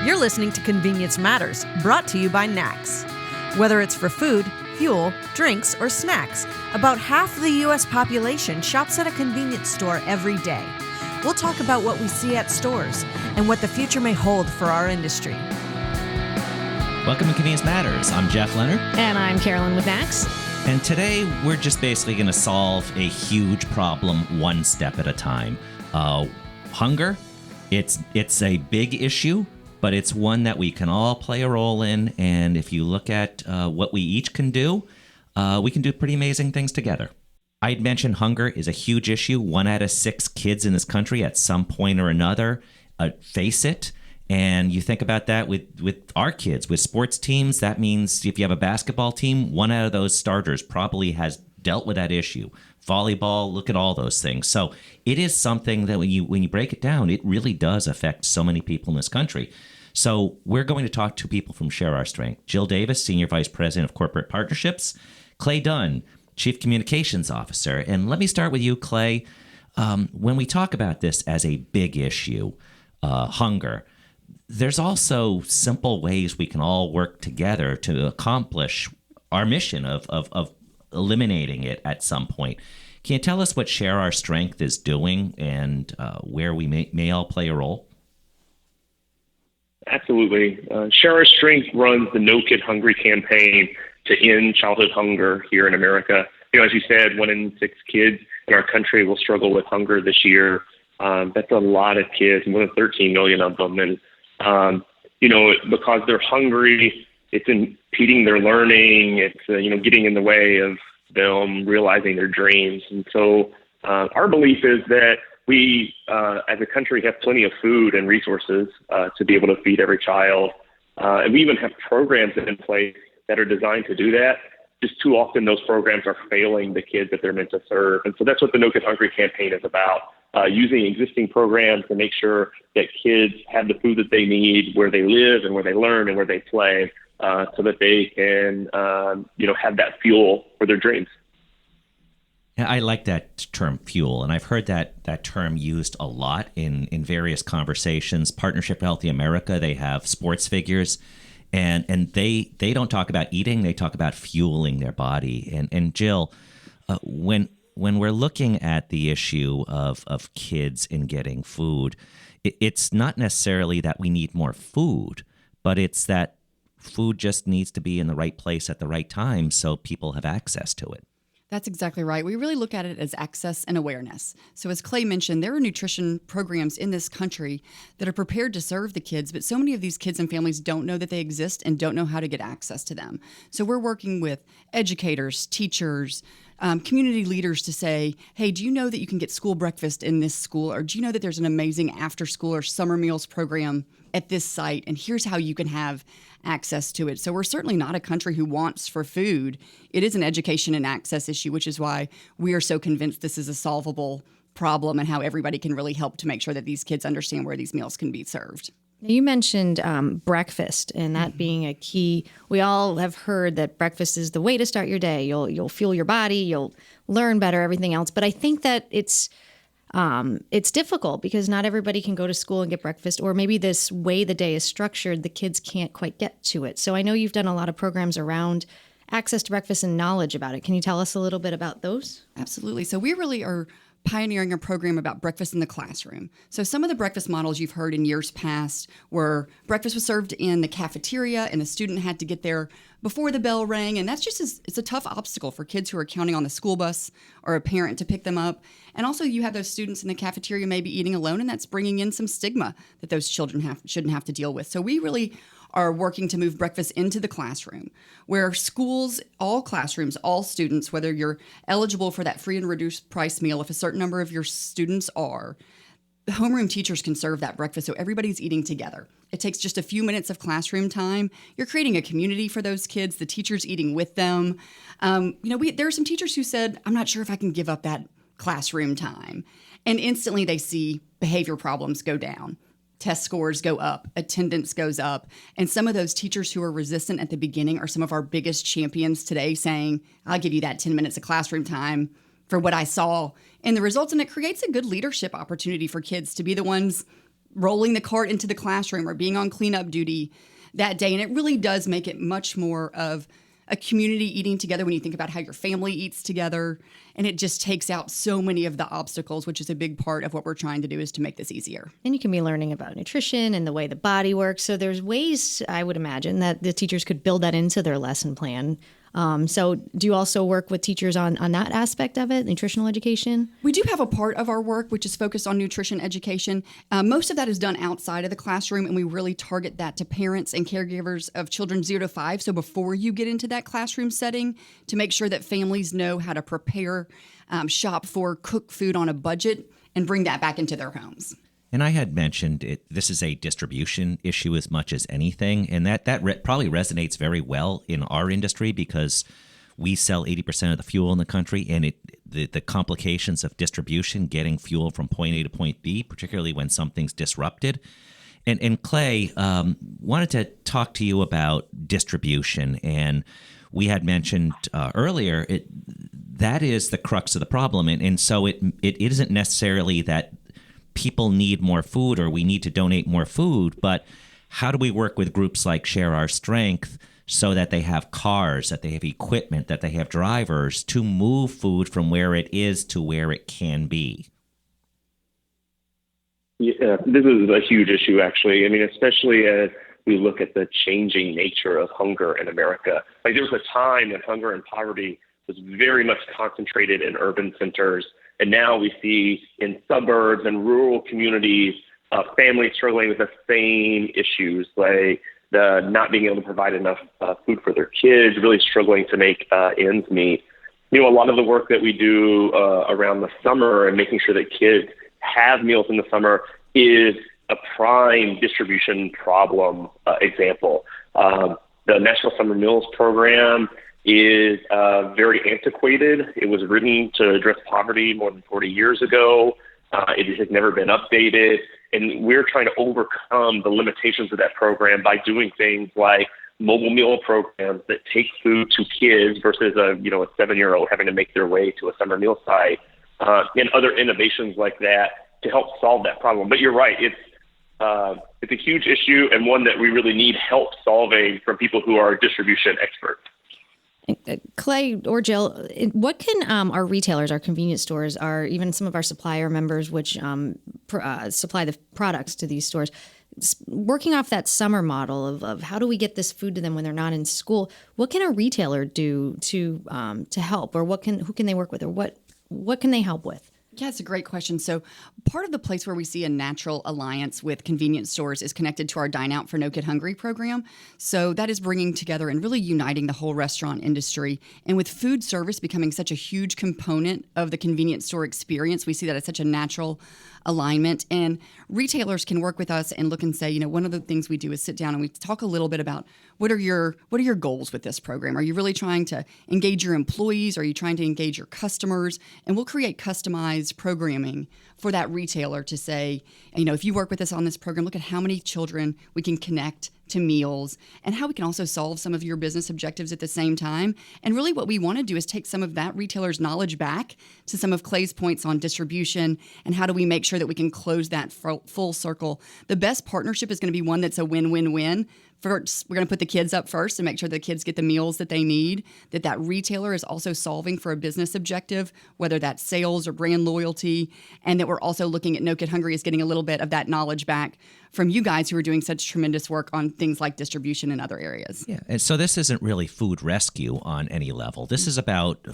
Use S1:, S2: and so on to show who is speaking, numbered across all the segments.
S1: You're listening to Convenience Matters, brought to you by NACS. Whether it's for food, fuel, drinks, or snacks, about half the U.S. population shops at a convenience store every day. We'll talk about what we see at stores and what the future may hold for our industry.
S2: Welcome to Convenience Matters. I'm Jeff Lenard.
S3: And I'm Carolyn with NACS.
S2: And today we're just basically going to solve a huge problem one step at a time. Hunger, it's a big issue, but it's one that we can all play a role in. And if you look at what we each can do, we can do pretty amazing things together. I'd mentioned hunger is a huge issue. 1 out of 6 kids in this country at some point or another face it. And you think about that with our kids, with sports teams, that means if you have a basketball team, 1 out of those starters probably has dealt with that issue. Volleyball, look at all those things. So it is something that when you break it down, it really does affect so many people in this country. So we're going to talk to people from Share Our Strength. Jill Davis, Senior Vice President of Corporate Partnerships. Clay Dunn, Chief Communications Officer. And let me start with you, Clay. When we talk about this as a big issue, hunger, there's also simple ways we can all work together to accomplish our mission of eliminating it at some point. Can you tell us what Share Our Strength is doing and where we may all play a role?
S4: Absolutely. Share Our Strength runs the No Kid Hungry campaign to end childhood hunger here in America. You know, as you said, 1 in 6 kids in our country will struggle with hunger this year. That's a lot of kids, more than 13 million of them. And, because they're hungry, it's impeding their learning. It's, getting in the way of them realizing their dreams. And so our belief is that we, as a country, have plenty of food and resources to be able to feed every child. And we even have programs in place that are designed to do that. Just too often those programs are failing the kids that they're meant to serve. And so that's what the No Kid Hungry campaign is about, using existing programs to make sure that kids have the food that they need where they live and where they learn and where they play, so that they can, have that fuel for their dreams.
S2: Yeah, I like that term fuel, and I've heard that term used a lot in various conversations. Partnership for Healthy America, they have sports figures, and they don't talk about eating, they talk about fueling their body. And Jill, when we're looking at the issue of kids and getting food, it's not necessarily that we need more food, but it's that food just needs to be in the right place at the right time so people have access to it.
S3: That's exactly right. We really look at it as access and awareness. So as Clay mentioned, there are nutrition programs in this country that are prepared to serve the kids, but so many of these kids and families don't know that they exist and don't know how to get access to them. So we're working with educators, teachers, community leaders to say, hey, do you know that you can get school breakfast in this school? Or do you know that there's an amazing after school or summer meals program at this site? And here's how you can have access to it. So we're certainly not a country who wants for food. It is an education and access issue, which is why we are so convinced this is a solvable problem and how everybody can really help to make sure that these kids understand where these meals can be served.
S5: You mentioned breakfast and that being a key. We all have heard that breakfast is the way to start your day. You'll fuel your body, you'll learn better, everything else. But I think that it's difficult because not everybody can go to school and get breakfast, or maybe this way the day is structured, the kids can't quite get to it. So I know you've done a lot of programs around access to breakfast and knowledge about it. Can you tell us a little bit about those?
S3: Absolutely. So we really are pioneering a program about breakfast in the classroom. So some of the breakfast models you've heard in years past were breakfast was served in the cafeteria and the student had to get there before the bell rang. And that's it's a tough obstacle for kids who are counting on the school bus or a parent to pick them up. And also you have those students in the cafeteria maybe eating alone, and that's bringing in some stigma that those children shouldn't have to deal with. So we really are working to move breakfast into the classroom, where schools, all classrooms, all students, whether you're eligible for that free and reduced price meal, if a certain number of your students are, the homeroom teachers can serve that breakfast so everybody's eating together. It takes just a few minutes of classroom time. You're creating a community for those kids, the teachers eating with them. There are some teachers who said, I'm not sure if I can give up that classroom time. And instantly they see behavior problems go down. Test scores go up, attendance goes up. And some of those teachers who are resistant at the beginning are some of our biggest champions today, saying, I'll give you that 10 minutes of classroom time for what I saw in the results. And it creates a good leadership opportunity for kids to be the ones rolling the cart into the classroom or being on cleanup duty that day. And it really does make it much more of a community eating together when you think about how your family eats together. And it just takes out so many of the obstacles, which is a big part of what we're trying to do, is to make this easier.
S5: And you can be learning about nutrition and the way the body works. So there's ways, I would imagine, that the teachers could build that into their lesson plan. So do you also work with teachers on that aspect of it, nutritional education?
S3: We do have a part of our work which is focused on nutrition education. Most of that is done outside of the classroom, and we really target that to parents and caregivers of children 0 to 5. So before you get into that classroom setting, to make sure that families know how to prepare, shop for, cook food on a budget, and bring that back into their homes.
S2: And I had mentioned this is a distribution issue as much as anything, and that probably resonates very well in our industry because we sell 80% of the fuel in the country, and the complications of distribution, getting fuel from point A to point B, particularly when something's disrupted. And Clay, wanted to talk to you about distribution, and we had mentioned earlier that is the crux of the problem, and so it isn't necessarily that people need more food or we need to donate more food, but how do we work with groups like Share Our Strength so that they have cars, that they have equipment, that they have drivers to move food from where it is to where it can be?
S4: Yeah, this is a huge issue, actually. I mean, especially as we look at the changing nature of hunger in America. Like, there was a time when hunger and poverty was very much concentrated in urban centers. And now we see in suburbs and rural communities, families struggling with the same issues, like the not being able to provide enough food for their kids, really struggling to make ends meet. You know, a lot of the work that we do around the summer and making sure that kids have meals in the summer is a prime distribution problem example. The National Summer Meals Program is very antiquated. It was written to address poverty more than 40 years ago. It has never been updated. And we're trying to overcome the limitations of that program by doing things like mobile meal programs that take food to kids versus a 7-year-old having to make their way to a summer meal site, and other innovations like that to help solve that problem. But you're right, it's a huge issue and one that we really need help solving from people who are distribution experts.
S5: Clay or Jill, what can our retailers, our convenience stores, even some of our supplier members, which supply the products to these stores, working off that summer model of how do we get this food to them when they're not in school? What can a retailer do to help, or who can they work with, or what can they help with?
S3: Yeah, it's a great question. So part of the place where we see a natural alliance with convenience stores is connected to our Dine Out for No Kid Hungry program. So that is bringing together and really uniting the whole restaurant industry. And with food service becoming such a huge component of the convenience store experience, we see that as such a natural alignment. And retailers can work with us and look and say, one of the things we do is sit down and we talk a little bit about what are your goals with this program? Are you really trying to engage your employees? Are you trying to engage your customers? And we'll create customized programming for that retailer to say, if you work with us on this program, look at how many children we can connect to meals and how we can also solve some of your business objectives at the same time. And really what we want to do is take some of that retailer's knowledge back to some of Clay's points on distribution and how do we make sure that we can close that full circle. The best partnership is going to be one that's a win-win-win. First, we're going to put the kids up first and make sure the kids get the meals that they need, that retailer is also solving for a business objective, whether that's sales or brand loyalty, and that we're also looking at No Kid Hungry is getting a little bit of that knowledge back from you guys who are doing such tremendous work on things like distribution in other areas.
S2: Yeah, and so this isn't really food rescue on any level. This is about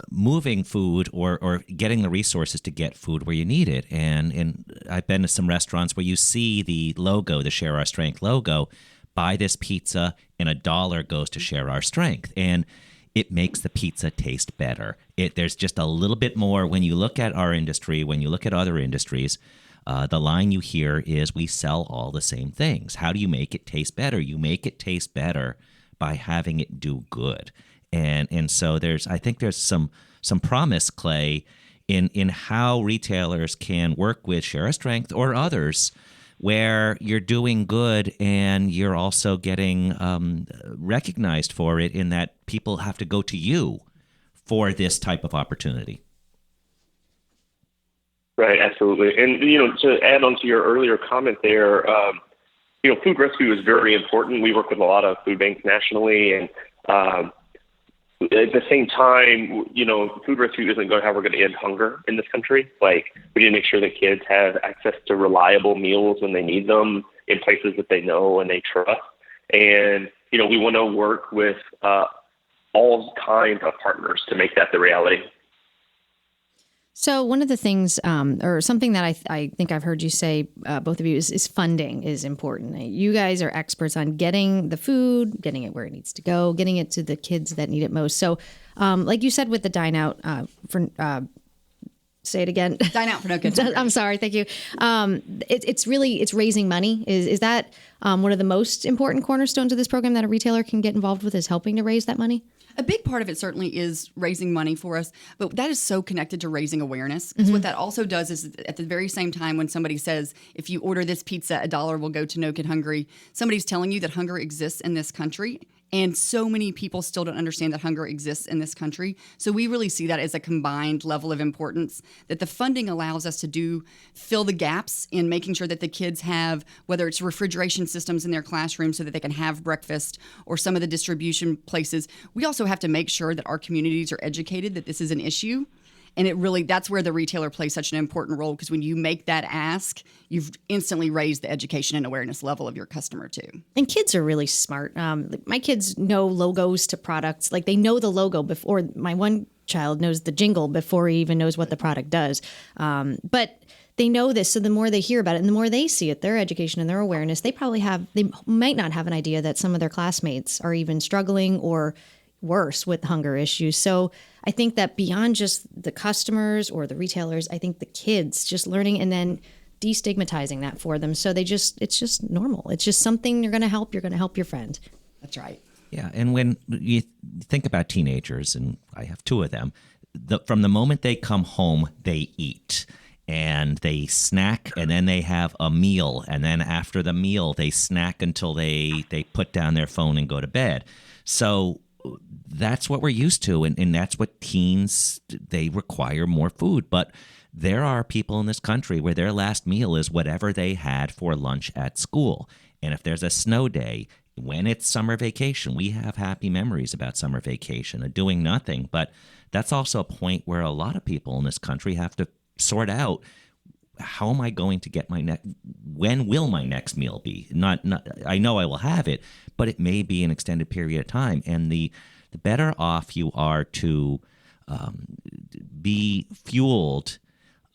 S2: moving food or getting the resources to get food where you need it. And I've been to some restaurants where you see the logo, the Share Our Strength logo, buy this pizza and $1 goes to Share Our Strength. And it makes the pizza taste better. There's just a little bit more. When you look at our industry, when you look at other industries, the line you hear is we sell all the same things. How do you make it taste better? You make it taste better by having it do good. And so I think there's some promise, Clay, in how retailers can work with Share Our Strength or others where you're doing good and you're also getting recognized for it, in that people have to go to you for this type of opportunity.
S4: Right, absolutely. And, to add on to your earlier comment there, food rescue is very important. We work with a lot of food banks nationally, and at the same time, food rescue isn't how we're going to end hunger in this country. Like, we need to make sure that kids have access to reliable meals when they need them in places that they know and they trust. And, we want to work with all kinds of partners to make that the reality.
S5: So one of the things, or something that I think I've heard you say, both of you, is funding is important. You guys are experts on getting the food, getting it where it needs to go, getting it to the kids that need it most. So, like you said with the Dine Out, say it again.
S3: Dine Out for No Kids.
S5: I'm sorry. Thank you. It's raising money. Is that one of the most important cornerstones of this program that a retailer can get involved with, is helping to raise that money?
S3: A big part of it certainly is raising money for us, but that is so connected to raising awareness. Because what that also does is, at the very same time when somebody says, if you order this pizza, $1 will go to No Kid Hungry, somebody's telling you that hunger exists in this country. And so many people still don't understand that hunger exists in this country. So we really see that as a combined level of importance, that the funding allows us to fill the gaps in making sure that the kids have, whether it's refrigeration systems in their classroom so that they can have breakfast, or some of the distribution places. We also have to make sure that our communities are educated that this is an issue. And that's where the retailer plays such an important role, because when you make that ask, you've instantly raised the education and awareness level of your customer too.
S5: And kids are really smart. My kids know logos to products. Like, they know the logo before. My one child knows the jingle before he even knows what the product does. But they know this, so the more they hear about it and the more they see it, their education and their awareness, they might not have an idea that some of their classmates are even struggling or worse with hunger issues. So I think that beyond just the customers or the retailers, I think the kids just learning and then destigmatizing that for them. So it's just normal. It's just something you're going to help your friend.
S3: That's right.
S2: Yeah. And when you think about teenagers, and I have two of them, from the moment they come home, they eat. And they snack, and then they have a meal. And then after the meal, they snack until they put down their phone and go to bed. So that's what we're used to, and that's what teens, they require more food. But there are people in this country where their last meal is whatever they had for lunch at school. And if there's a snow day, when it's summer vacation, we have happy memories about summer vacation and doing nothing. But that's also a point where a lot of people in this country have to sort out, how am I going to get when will my next meal be? Not I know I will have it, but it may be an extended period of time. And the better off you are to be fueled,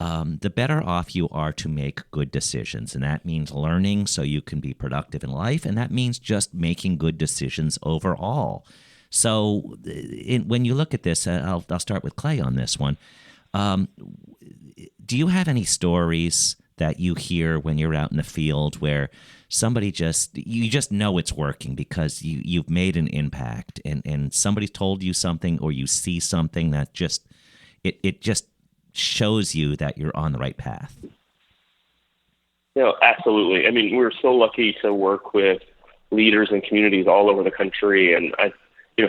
S2: the better off you are to make good decisions. And that means learning so you can be productive in life. And that means just making good decisions overall. So when you look at this, I'll start with Clay on this one. Do you have any stories that you hear when you're out in the field where somebody you just know it's working because you've made an impact, and somebody told you something, or you see something that it just shows you that you're on the right path?
S4: Absolutely. I mean, we're so lucky to work with leaders and communities all over the country, and I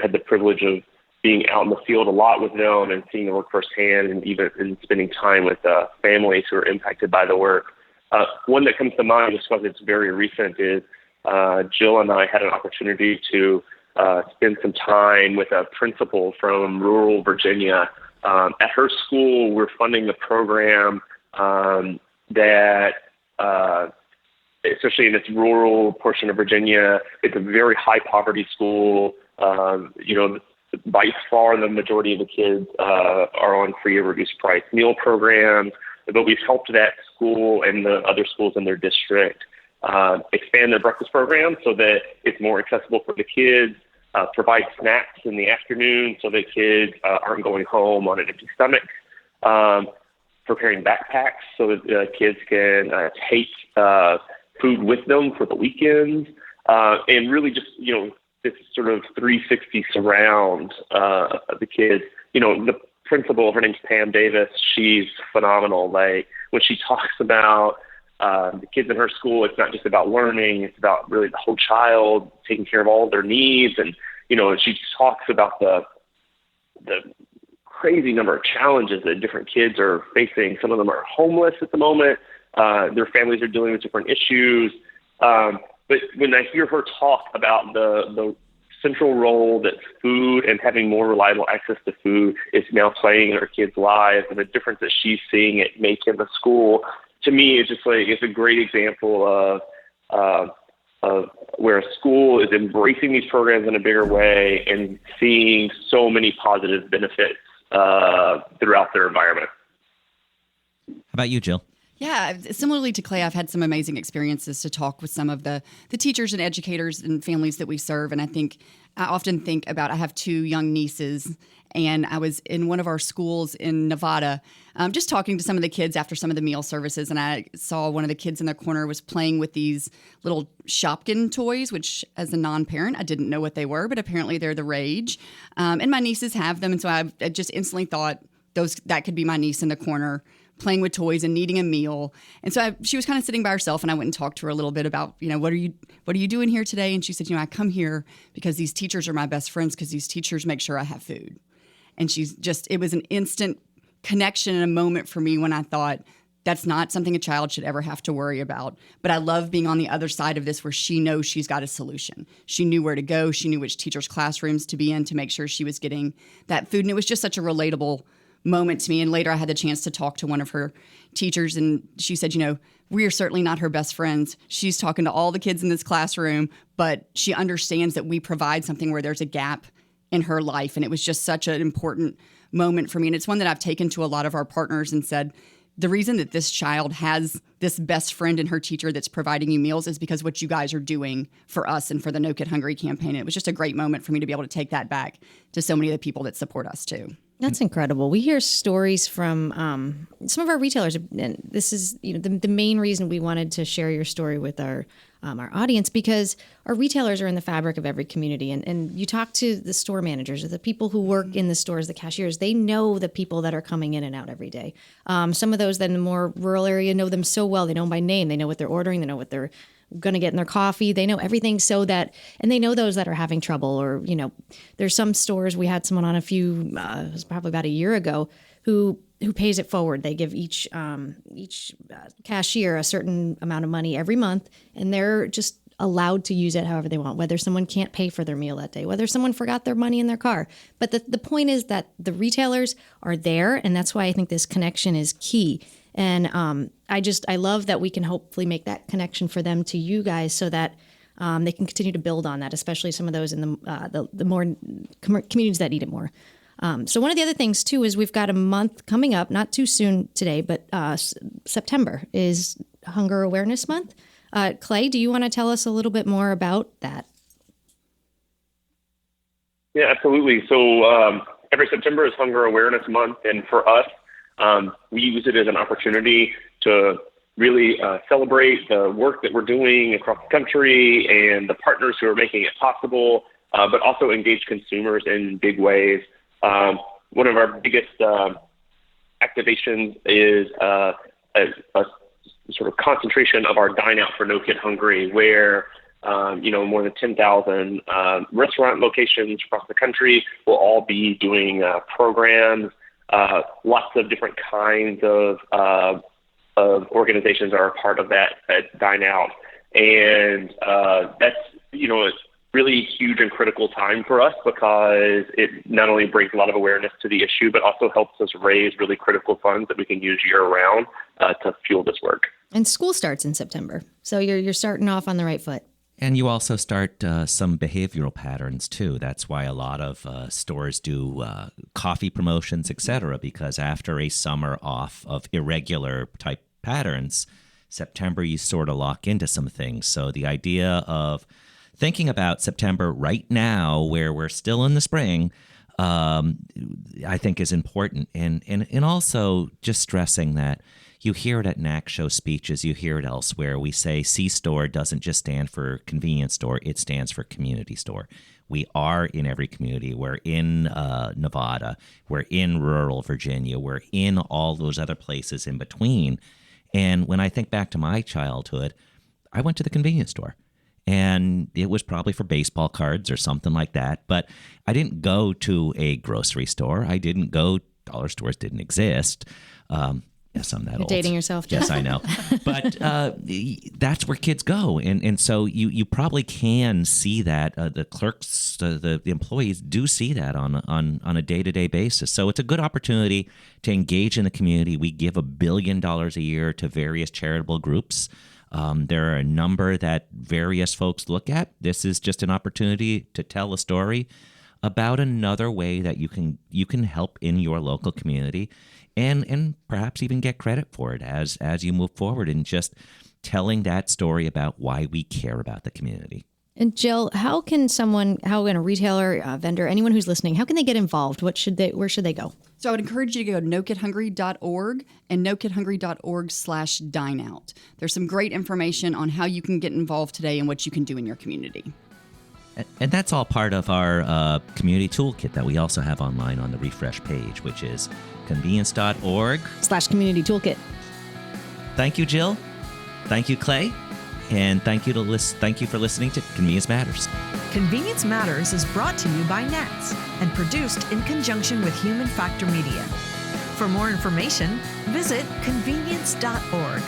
S4: had the privilege of being out in the field a lot with them and seeing the work firsthand, and even spending time with families who are impacted by the work. One that comes to mind, just because it's very recent, is Jill and I had an opportunity to spend some time with a principal from rural Virginia. At her school, we're funding the program that, especially in this rural portion of Virginia, it's a very high poverty school. By far the majority of the kids are on free or reduced price meal programs, but we've helped that school and the other schools in their district expand their breakfast program so that it's more accessible for the kids, provide snacks in the afternoon so that kids aren't going home on an empty stomach, preparing backpacks so that kids can take food with them for the weekends, and really just, this sort of 360 surround of the kids. The principal, her name's Pam Davis. She's phenomenal. Like, when she talks about the kids in her school, it's not just about learning. It's about really the whole child, taking care of all of their needs. And, she talks about the crazy number of challenges that different kids are facing. Some of them are homeless at the moment. Their families are dealing with different issues. But when I hear her talk about the central role that food and having more reliable access to food is now playing in her kids' lives, and the difference that she's seeing it make in the school, to me, it's a great example of where a school is embracing these programs in a bigger way and seeing so many positive benefits throughout their environment.
S2: How about you, Jill?
S3: Yeah, similarly to Clay, I've had some amazing experiences to talk with some of the teachers and educators and families that we serve. And I often think about, I have 2 young nieces, and I was in one of our schools in Nevada, just talking to some of the kids after some of the meal services. And I saw one of the kids in the corner was playing with these little Shopkin toys, which as a non-parent, I didn't know what they were, but apparently they're the rage. And my nieces have them. And so I just instantly thought that could be my niece in the corner playing with toys and needing a meal. And so she was kind of sitting by herself, and I went and talked to her a little bit about, what are you doing here today? And she said, I come here because these teachers are my best friends, because these teachers make sure I have food. And it was an instant connection and a moment for me when I thought, that's not something a child should ever have to worry about. But I love being on the other side of this, where she knows she's got a solution. She knew where to go. She knew which teachers' classrooms to be in to make sure she was getting that food. And it was just such a relatable moment to me. And later I had the chance to talk to one of her teachers, and she said, we are certainly not her best friends. She's talking to all the kids in this classroom, but she understands that we provide something where there's a gap in her life. And it was just such an important moment for me. And it's one that I've taken to a lot of our partners and said, the reason that this child has this best friend in her teacher that's providing you meals is because what you guys are doing for us and for the No Kid Hungry campaign. And it was just a great moment for me to be able to take that back to so many of the people that support us too.
S5: That's incredible. We hear stories from some of our retailers, and this is the main reason we wanted to share your story with our audience, because our retailers are in the fabric of every community. And you talk to the store managers, or the people who work in the stores, the cashiers, they know the people that are coming in and out every day. Some of those that in the more rural area know them so well. They know them by name. They know what they're ordering. They know what they're going to get in their coffee. They know everything, and they know those that are having trouble, or, there's some stores, we had someone on it was probably about a year ago, who pays it forward. They give each cashier a certain amount of money every month, and they're just allowed to use it however they want, whether someone can't pay for their meal that day, whether someone forgot their money in their car. But the point is that the retailers are there, and that's why I think this connection is key. And I love that we can hopefully make that connection for them to you guys, so that they can continue to build on that, especially some of those in the more communities that need it more. So one of the other things too is we've got a month coming up, not too soon today, but September is Hunger Awareness Month. Clay, do you want to tell us a little bit more about that?
S4: Yeah, absolutely. So every September is Hunger Awareness Month, and for us, we use it as an opportunity to really celebrate the work that we're doing across the country and the partners who are making it possible, but also engage consumers in big ways. One of our biggest activations is a sort of concentration of our Dine Out for No Kid Hungry, where more than 10,000 restaurant locations across the country will all be doing programs. Lots of different kinds of organizations are a part of that Dine Out. And that's, a really huge and critical time for us, because it not only brings a lot of awareness to the issue, but also helps us raise really critical funds that we can use year round to fuel this work.
S5: And school starts in September, so you're starting off on the right foot.
S2: And you also start some behavioral patterns, too. That's why a lot of stores do coffee promotions, et cetera, because after a summer off of irregular type patterns, September, you sort of lock into some things. So the idea of thinking about September right now, where we're still in the spring, I think is important. And also just stressing that you hear it at NACS show speeches, you hear it elsewhere. We say C-store doesn't just stand for convenience store, it stands for community store. We are in every community. We're in Nevada. We're in rural Virginia. We're in all those other places in between. And when I think back to my childhood, I went to the convenience store. And it was probably for baseball cards or something like that. But I didn't go to a grocery store. I didn't go dollar stores didn't exist. Yes, I'm that
S5: You're
S2: old.
S5: dating yourself, Jeff.
S2: Yes, I know. But that's where kids go. And so you probably can see that. The clerks, the employees do see that on a day-to-day basis. So it's a good opportunity to engage in the community. We give $1 billion a year to various charitable groups. There are a number that various folks look at. This is just an opportunity to tell a story about another way that you can help in your local community. And perhaps even get credit for it as you move forward and just telling that story about why we care about the community.
S5: And Jill, how can a retailer, a vendor, anyone who's listening, how can they get involved? Where should they go?
S3: So I would encourage you to go to nokidhungry.org and nokidhungry.org/dineout. There's some great information on how you can get involved today and what you can do in your community.
S2: And that's all part of our community toolkit that we also have online on the refresh page, which is convenience.org/community
S5: toolkit.
S2: Thank you, Jill. Thank you, Clay. And thank you for listening to Convenience Matters.
S1: Convenience Matters is brought to you by NACS and produced in conjunction with Human Factor Media. For more information, visit convenience.org.